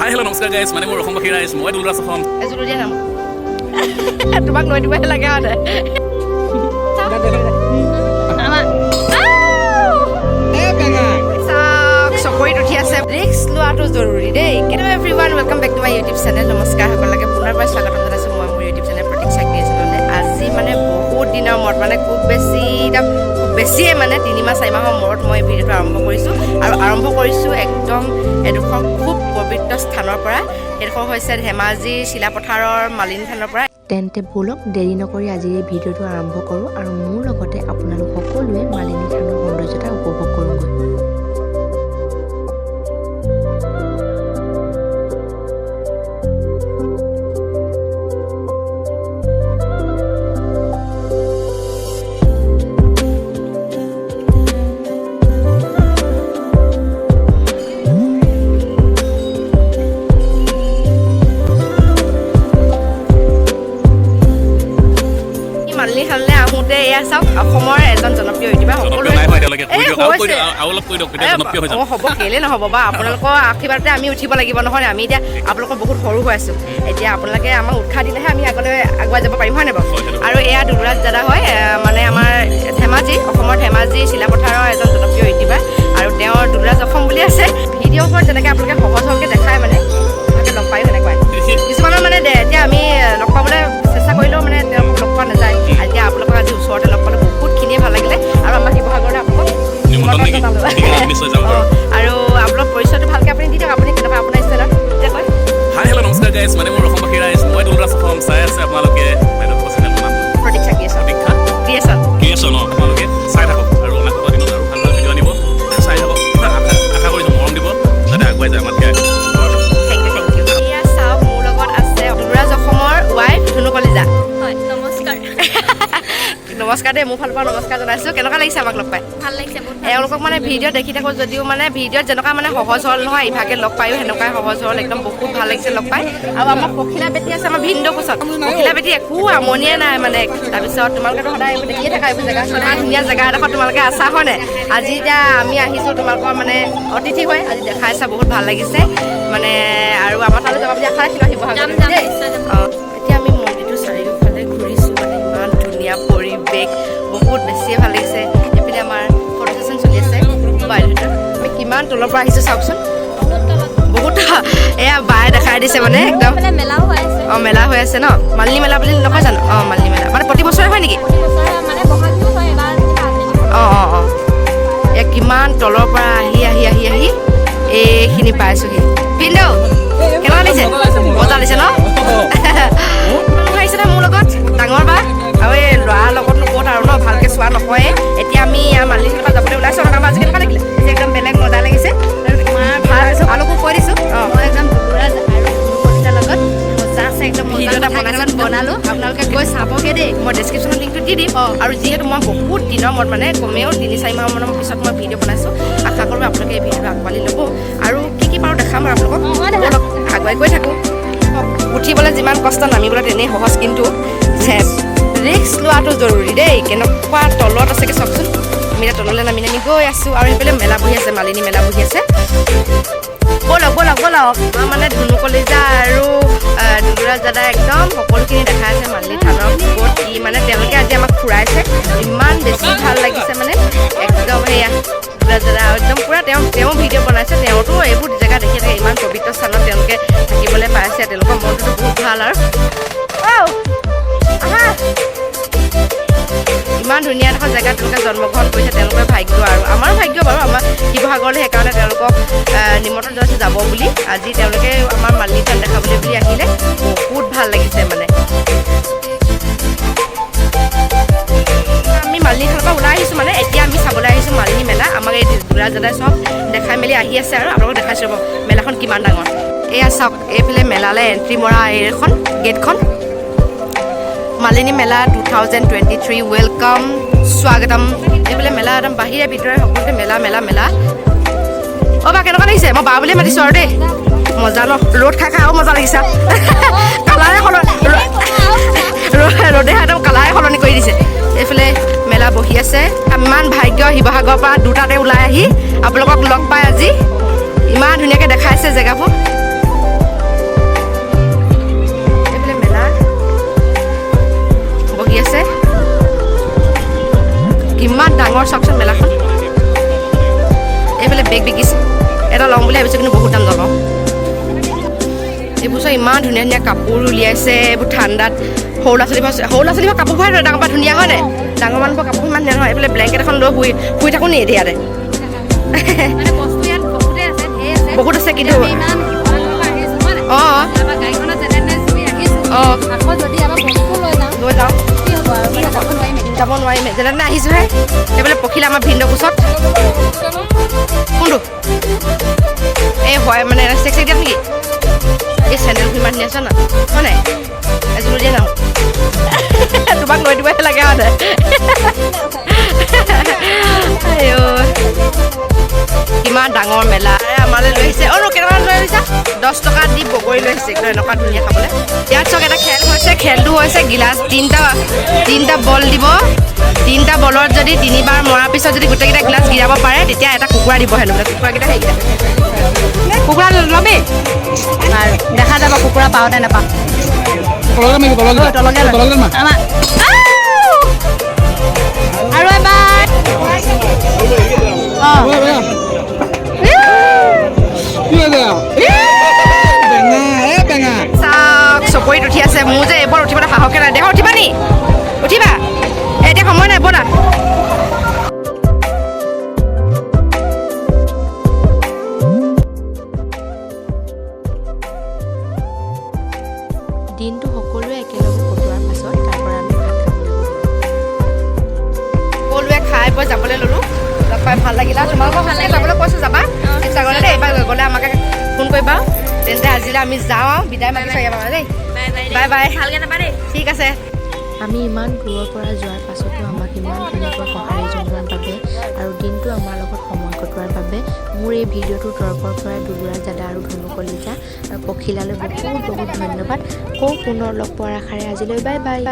Hi, hello, namaskar guys. My name is Roham Bakhira. It's my Dulras Roham. Ezo dia nam. Tumak noi diwe lage ade. Ama. Sokoi uthi ase. Risk loato joruri dei. Hello everyone, welcome back to my YouTube channel. Namaskar hokolage punarbar swagatam janaisu moi মোৰ YouTube channel Pratik Creation আজি মানে বহুত দিনৰ মূৰত মানে খুব বেছিয়ে মানে 3 মাহ 4 মাহৰ মূৰত মই ভিডিঅ'টো আৰম্ভ কৰিছোঁ আৰু আৰম্ভ কৰিছোঁ একদম এডোখৰ খুব পবিত্ৰ স্থানৰ পৰা। এডোখৰ হৈছে ধেমাজি শিলাপথাৰৰ মালিনী থানৰ পৰা। তেন্তে বলক দেৰি নকৰি আজি এই ভিডিঅ'টো আৰম্ভ কৰোঁ আৰু মোৰ লগতে আপোনালোক সকলোৱে মালিনী থানৰ সৌন্দৰ্যতা উপভোগ কৰোঁগৈ। অসমৰ এজন জনপ্ৰিয় ইউটিউবাৰ হ'ব কেলে নহ'ব বা আপোনালোকৰ আশীৰ্বাদতে আমি উঠিব লাগিব নহয়। আমি এতিয়া আপোনালোকৰ বহুত সৰু হৈ আছোঁ, এতিয়া আপোনালোকে আমাক উৎসাহ দিলেহে আমি আগলৈ আগুৱাই যাব পাৰিম হয় নাই বাৰু। আৰু এয়া দুলৰাজ দাদা হয়, মানে আমাৰ অসমৰ ধেমাজি শিলাপথাৰৰ এজন জনপ্ৰিয় ইউটিউবাৰ আৰু তেওঁৰ দুলৰাজ অসম বুলি আছে। ভিডিঅ'বোৰত যেনেকৈ আপোনালোকে সহজ সহজকৈ দেখায় মানে তাকে লগ পায়ো সেনেকুৱাই কিছুমানৰ মানে এতিয়া আমি লগ পাবলৈ চেষ্টা কৰিলেও মানে তেওঁক লগ পোৱা নাযায়। এতিয়া আপোনালোকক আজি ওচৰতে লগ পালে বহুতখিনিয়ে ভাল লাগিলে আৰু আমাৰ শিৱসাগৰতে আপোনালোক আৰু আপোনালোক পৰিচয়টো ভালকৈ আপুনি দি দিয়ক। আপুনি কেনেকুৱা আপোনাৰ ষ্টাইলত এতিয়া কয়। Hi, hello, namaskar guys. My name is Roham Bakhira. It's my Dulras Roham. চাই আছে আপোনালোকে বাইদেউ চেনেলটোৰ নাম প্ৰতীক্ষা ক্ৰিয়েশ্যন আপোনালোকে চাই থাকক আৰু অনাগত দিনত আৰু ভাল ভাল ভিডিঅ' আনিব। চাই থাকক, আশা কৰিছোঁ মৰম দিব যাতে আগুৱাই যায় আমাতকৈ। Thank you. এয়া চাওক, মোৰ লগত আছে দুলৰাজ অসমৰ ৱাইফ ধুনু কলিতা। হয়, নমস্কাৰ। নমস্কাৰ দেই, মোৰ ফালৰ পৰা নমস্কাৰ জনাইছোঁ। কেনেকুৱা লাগিছে আমাক লগ পাই? ভাল লাগিছে বহুত। এওঁলোকক মানে ভিডিঅ' দেখি থাকোঁ যদিও মানে ভিডিঅ'ত যেনেকুৱা মানে সহজ হ'ল নহয়, ইভাগে লগ পায়ো সেনেকুৱাই সহজ হ'ল। একদম বহুত ভাল লাগিছে লগ পাই। আৰু আমাৰ পখিলা বেটি আছে, আমাৰ ভিনদেউ কোচত পখিলা বেটি একো আমনিয়ে নাই মানে। তাৰপিছত তোমালোকেতো সদায় এইবোৰ দেখিয়ে থাকা এইবোৰ জেগা, ইমান ধুনীয়া জেগা এডোখৰ তোমালোকে আছা হয় নাই। আজি এতিয়া আমি আহিছোঁ তোমালোকৰ মানে অতিথি হৈ, আজি দেখাইছা বহুত ভাল লাগিছে মানে। আৰু আমাৰ তালৈ যাব বুলি আশা ৰাখিলোঁ শিৱসাগৰ দেই। এতিয়া আমি মন্দিৰটো চাৰিওফালে ঘূৰিছোঁ মানে, ইমান ধুনীয়া পৰিৱেশ, বহুত বেছিয়ে ভাল লাগিছে। এইপিনে আমাৰ ফটো ছেশ্যন চলি আছে মোবাইল ভিতৰত। আমি কিমান তলৰ পৰা আহিছোঁ চাওকচোন, বহুত এয়া বায়ে দেখাই দিছে মানে একদম। মেলাও হৈ আছে। মেলা হৈ আছে ন, মালিনী মেলা বুলি নকয় জানো? মালিনী মেলা মানে প্ৰতি বছৰে হয় নেকি? মানে বহাগটো হয় এবাৰ। এয়া কিমান তলৰ পৰা আহি এইখিনি পাইছোহি। ভিনদেউ কেনেকুৱা লাগিছে? মজা লাগিছে ন? আহিছে মোৰ লগত ডাঙৰ বা আৰু এই ল'ৰাৰ লগত ক'ত আৰু ন, ভালকৈ চোৱা নকয়ে। এতিয়া আমি মালিনীৰ পৰা যাবলৈ ওলাইছোঁ। আজি কেনেকুৱা লাগিলে? একদম বেলেগ মজা লাগিছে। ভাল আলোকো কৈ দিছোঁ মই একদম দুলৰাজ আৰু কলিতাৰ লগত মজা আছে একদম। ভিডিঅ' এটা বনালোঁ, আপোনালোকে গৈ চাবগৈ দেই। মই ডেছক্ৰিপশ্যনত লিংকটো দি দিম। আৰু যিহেতু মই বহুত দিনৰ মূৰত মানে কমেও 3-4 মাহমানৰ পিছত মই ভিডিঅ' বনাইছোঁ, আশা কৰোঁ আপোনালোকে এই ভিডিঅ'টো আঁকোৱালি ল'ব আৰু কি পাৰোঁ দেখাম আৰু আপোনালোকক। আগুৱাই গৈ থাকোঁ। উঠিবলৈ যিমান কষ্ট, নামিবলৈ তেনেই সহজ, কিন্তু ৰিস্ক লোৱাটো জৰুৰী দেই। কেনেকুৱা তলত আছেগৈ চাওকচোন। আমি এতিয়া তললৈ নামি গৈ আছোঁ আৰু সেইফালে মেলা বহি আছে, মালিনী মেলা বহি আছে। ব'লক মানে ধুনু কলিতা আৰু দুলৰাজ দাদা একদম সকলোখিনি দেখাই আছে মালিনী থানৰ ওপৰত কি মানে তেওঁলোকে আজি আমাক ফুৰাইছে। ইমান বেছি ভাল লাগিছে মানে একদম। সেয়া দুলৰাজ দাদা একদম পূৰা তেওঁ ভিডিঅ' বনাইছে। তেওঁতো এইবোৰ জেগা দেখি থাকে, ইমান পবিত্ৰ স্থানত তেওঁলোকে থাকিবলৈ পাইছে। তেওঁলোকৰ মনটোতো বহুত ভাল আৰু ইমান ধুনীয়া এডোখৰ জেগাত তেওঁলোকে জন্মগ্ৰহণ কৰিছে। তেওঁলোকৰ ভাগ্য আৰু আমাৰো ভাগ্য বাৰু, আমাৰ শিৱসাগৰলৈ সেইকাৰণে তেওঁলোকক নিমন্ত্ৰণ জনাইছোঁ যাব বুলি। আজি তেওঁলোকে আমাৰ মালিনী থান দেখাবলৈ বুলি আহিলে, বহুত ভাল লাগিছে মানে। আমি মালিনী থানৰ পৰা ওলাই আহিছোঁ মানে, এতিয়া আমি চাবলৈ আহিছোঁ মালিনী মেলা। আমাক এই দুলৰাজ দাদাই চব দেখাই মেলি আহি আছে আৰু আপোনালোকক দেখাইছোঁ ৰ'ব মেলাখন কিমান ডাঙৰ। এয়া চাওক, এইফালে মেলালৈ এণ্ট্ৰি মৰা এইখন গেটখন, মালিনী মেলা 2023 ৱেলকাম স্বাগতম। এইফালে মেলা একদম বাহিৰে ভিতৰে সকলোতে মেলা। বা কেনেকুৱা লাগিছে? মই বা বুলিয়ে মাতিছোঁ আৰু দেই। মজা ন, ৰ'দ খাই আৰু মজা লাগিছে। কালাৰে ৰ'দে একদম কালাৰে সলনি কৰি দিছে। এইফালে মেলা বহি আছে। ইমান ভাগ্য শিৱসাগৰৰ পৰা দুটাতে ওলাই আহি আপোনালোকক লগ পাই আজি। ইমান ধুনীয়াকৈ দেখাইছে জেগাবোৰ। বেগ বিকিছে এটা ল'ম বুলি ভাবিছোঁ কিন্তু বহুত দাম নলওঁ এইবোৰ চব ইমান ধুনীয়া ধুনীয়া কাপোৰ উলিয়াইছে এইবোৰ ঠাণ্ডাত সৰু ল'ৰা ছোৱালীৰ কাপোৰ ভৰাই ডাঙৰ পৰা ধুনীয়া হয় নাই ডাঙৰ মানুহৰ কাপোৰ ইমান ধুনীয়া নহয় এইফালে ব্লেংকেট এখন লৈ শুই থাকোঁ নি এতিয়া ইয়াতে মানে বস্তু ইয়াত বহুতে আছে ঢেৰ আছে বহুত আছে কিন্তু আমি ইমান আহিছোঁ হয় নাই অঁ আমাৰ গাড়ীখনত যেনে চুই আহিছোঁ অঁ আকৌ যদি আমাৰ বস্তু লৈ যাওঁ কি হ'ব আৰু মানে যাব নোৱাৰিম যাব নোৱাৰিম যেনে তেনে আহিছোঁহে এইফালে পখিলা আমাৰ ভিনদেউ কোচত কোনটো এই হয় মানে চেক দিয়াত নেকি এই চেণ্ডেলবোৰ ইমান ধুনীয়া আছে না হয় নাই এযোৰ দিয়ে নাও তোমাক লৈ দিবহে লাগে মানে কিমান ডাঙৰ মেলা আমালৈ লৈ আহিছে অঁ কেইটকামান লৈ আহিছা 10 টকা দি বগৰী লৈ আহিছে একদম এনেকুৱা ধুনীয়া খাবলৈ ইয়াত চক এটা খেল হৈছে খেলটো হৈছে গিলাচ তিনিটা বল দিব 3টা বলত যদি 3বাৰ মৰাৰ পিছত যদি গোটেইকেইটা গিলাচ গিৰাব পাৰে তেতিয়া এটা কুকুৰা দিব হেনো কুকুৰাকেইটা সেইকেইটা কুকুৰা ল'বি আৰু দেখা যাব কুকুৰা পাওঁতে নাপাওঁ আমাৰ আৰু এবাৰ চাওক চকৰিত উঠি আছে মোৰ যে এইবোৰ উঠিবলৈ সাহসে নাই দেখা উঠিবা নি উঠিবা এতিয়া সময় নাই ব'লা দিনটো সকলোৱে একেলগে কটোৱাৰ পাছত তাৰ পৰা আমি ভাত খাবলৈ সকলোৱে খাই বৈ যাবলৈ ল'লোঁ লগ পাই ভাল লাগিলা তোমালোকৰ ভাল লাগে যাবলৈ কৈছোঁ যাবা শিৱসাগৰলৈ দেই এইবাৰ গ'লে আমাকে ফোন কৰিবা তেন্তে আজিলৈ আমি যাওঁ আৰু বিদায় মাতিছোঁ ইয়াৰ পৰা দেই বাই বাই ভালকৈ যাবা দেই ঠিক আছে আমি ইমান দূৰৰ পৰা যোৱাৰ পাছতো আমাক ইমান ধুনীয়াকৈ সঁহাৰি জনোৱাৰ বাবে আৰু দিনটো আমাৰ লগত সময় কটোৱাৰ বাবে মোৰ এই ভিডিঅ'টোৰ তৰফৰ পৰা দুলুৰা দাদা আৰু ধনু কলিতা আৰু পখিলালৈ বহুত বহুত ধন্যবাদ পুনৰ লগ পোৱাৰ আশাৰে আজিলৈ বাই বাই